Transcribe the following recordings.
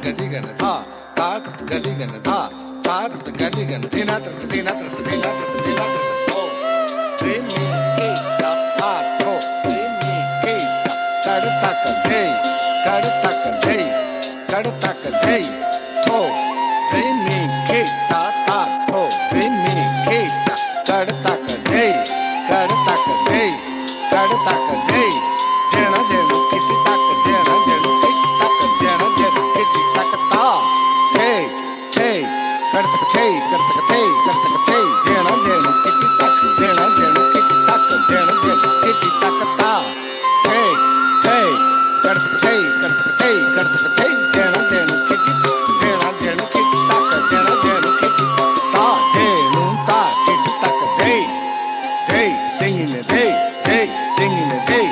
gadi gana tha ta gadi gana tha ta gadi gana dina to re mi ke ta ta to re mi ke ta ta ka dei to re mi ke ta ta to re mi ke ta ta ka dei jena jena kiti tak jena jena kiti tak jena jena kiti tak ta hey karta hey jena jena kiti tak jena jena kiti tak jena jena kiti tak ta hey karta hey jena jena kiti tak jena jena kiti ta jenu ta kiti tak hey dingine hey dingine hey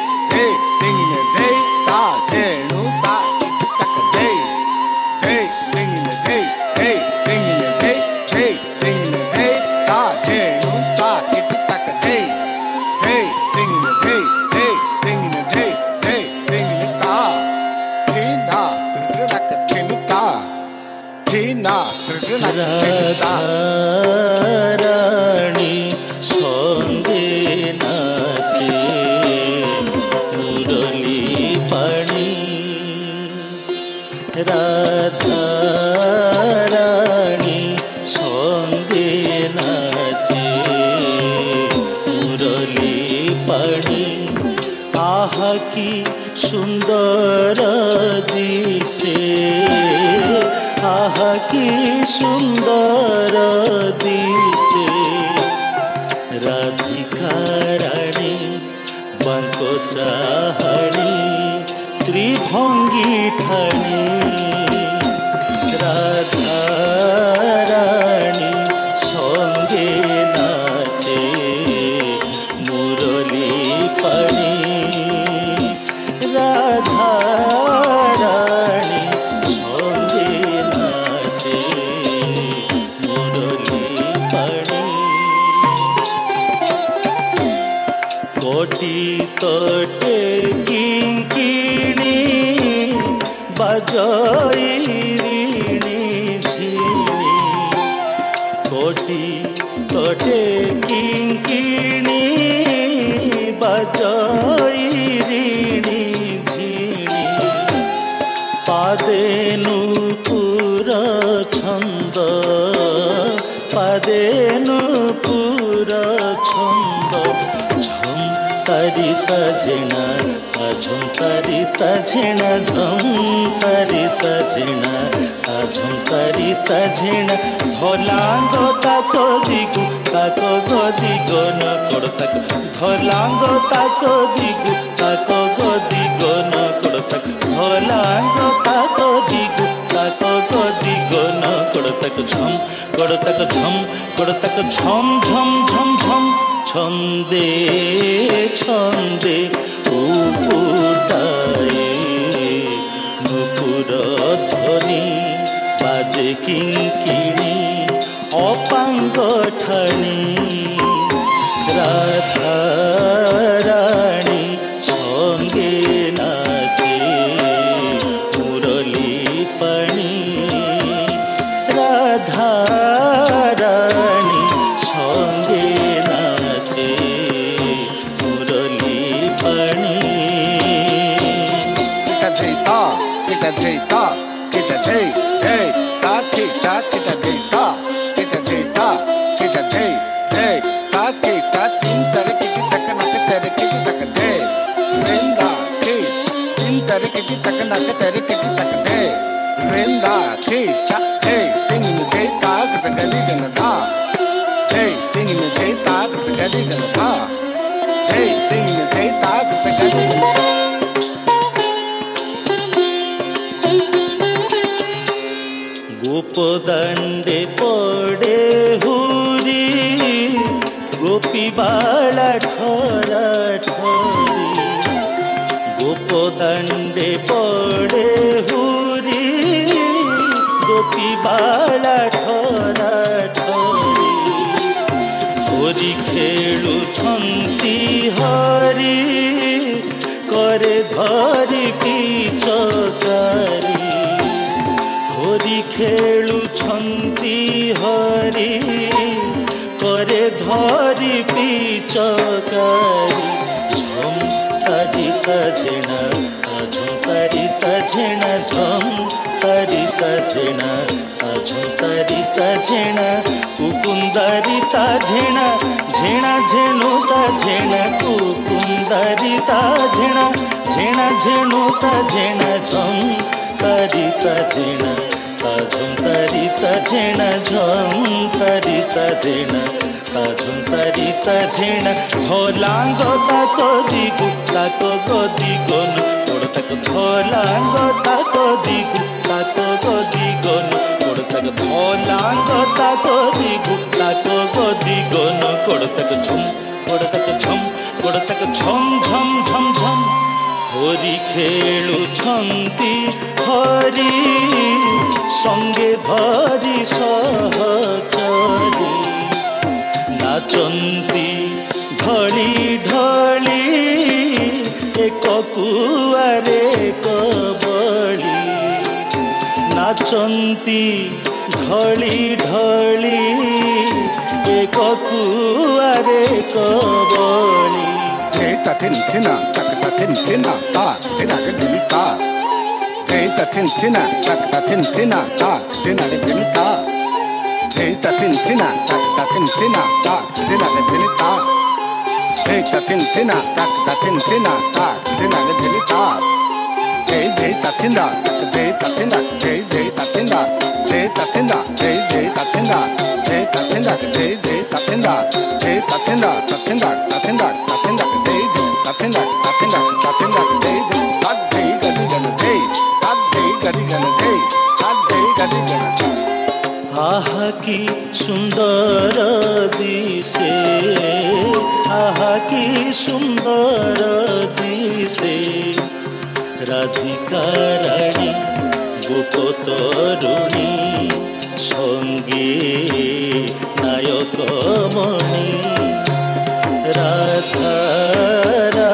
dingine hey ta jenu ta kiti tak hey dingine hey dingine hey ta jenu ta kiti tak hey dingine dingine ta thina trinak thinta thina trinak thinta Radharani সঙ্গে নাচে মুরলী পাণি রাধারানী সঙ্গে নাচে মুরলী পাণি আহা কি সুন্দর দিশে আহা কি সুন্দর দিশে রাধিকা রানী বাঙ্ক চাহানি ত্রিভঙ্গি ঠানি রাধা রানী সঙ্গে নাচে মুরলী পাণি রাধা রানী সঙ্গে নাচে মুরলী পাণি কোটি তটে কিঙ্কিণী বাজই ঋণী ঝিনি কোটি তটে কিঙ্কিণী বাজই ঋণী ঝিনি পাদে নূপুর ছন্দ ঝম তারিতা ঝিণা ঝম তারিতা ঝিণা ধলাঙ্গ তাক দিগু তাক গদিগন কর তাক ধলাঙ্গ তাক দিগু তাক গদিগন কর তাক ধলাঙ্গ তাক দিগু তাক গদিগন কর তাক ঝম ঝম ছন্দে ছন্দে উপুটায়ে নুপুর ধ্বনি বাজে কিঙ্কিণী অপাঙ্গ ঠানি রাধা রানী সঙ্গে নাচে মুরলী পাণি রাধা রানী সঙ্গে নাচে মুরলী পাণি kita dhei ta kita dhei ta kita dhei ta kita dhei ta tin tar kiti tak nak tar kiti tak dhei renda ki tin tar kiti tak nak tar kiti tak dhei renda ki cha hey ting dhei ta gadi gana tha hey ting dhei ta gadi gana tha hey ting dhei ta gadi gana গোপদণ্ডে পড়ে হুরি গোপী বালা ঠরা ঠরি গোপদণ্ডে পড়ে হুরি গোপী বালা ঠরা ঠরি হরি খেলুছন্তি হরি করে ধরি পিচকারি ଖେଳୁଛନ୍ତି ହରି করে ଧରି ପିଚକାରି ଝମ୍ ତାରିତା ଝେଣା ଝମ୍ ତାରିତା ଝେଣା ଝମ୍ ତାରିତା ଝେଣା ଝମ୍ ତାରିତା ଝେଣା କୁକୁନ୍ଦାରିତା ଝେଣା ଝେଣା ଝେଣୁତା ଝେଣା କୁକୁନ୍ଦାରିତା ଝେଣା ଝେଣା ଝେଣୁତା ଝେଣା ଝମ୍ ତାରିତା ଝେଣା ଝମ୍ ତାରିତା ଝେଣା ଝମ୍ ତାରିତା ଝେଣା ଝମ୍ ତାରିତା ଝେଣା ଧଲାଙ୍ଗ ତାକ ଦିଗୁ ତାକ ଗଦି ଗନୁ ଗୋଡ଼ ତାକ ଧଲାଙ୍ଗ ତାକ ଦିଗୁ ତାକ ଗଦି ଗନୁ ଗୋଡ଼ ତାକ ଧଲାଙ୍ଗ ତାକ ଦିଗୁ ତାକ ଗଦି ଗନୁ ଗୋଡ଼ ତାକ ଝମ୍ ଗୋଡ଼ ତାକ ଝମ୍ ଗୋଡ଼ ତାକ ଝମ୍ ଝମ୍ ଝମ୍ ଝମ୍ হরি খেলুছন্তি হরি সঙ্গে ধরি সহচরি নাচন্তি ঢলি ঢলি এক কুয়ারে কবলি নাচন্তি ঢলি ঢলি এক কুয়ারে কবলি ta tin tina tak ta tin tina ta tina cái din ta ta tin tina tak ta tin tina ta tina cái din ta ta tin tina tak ta tin tina ta tina cái din ta ta tin tina tak ta tin tina ta tina cái din ta ta tinda ta tinda ta tinda ta tinda ta tinda ta tinda ta tinda ta tinda ta tinda ta tinda ta tinda Tatinda, tatinda, tatinda, day, that day, gadi gana day, that day, gadi gana day, that day, gadi gana day. आहा की सुंदर दिसे आहा की सुंदर दिसे राधिका रानी गोप तरुणी संगे नायक मणि राधा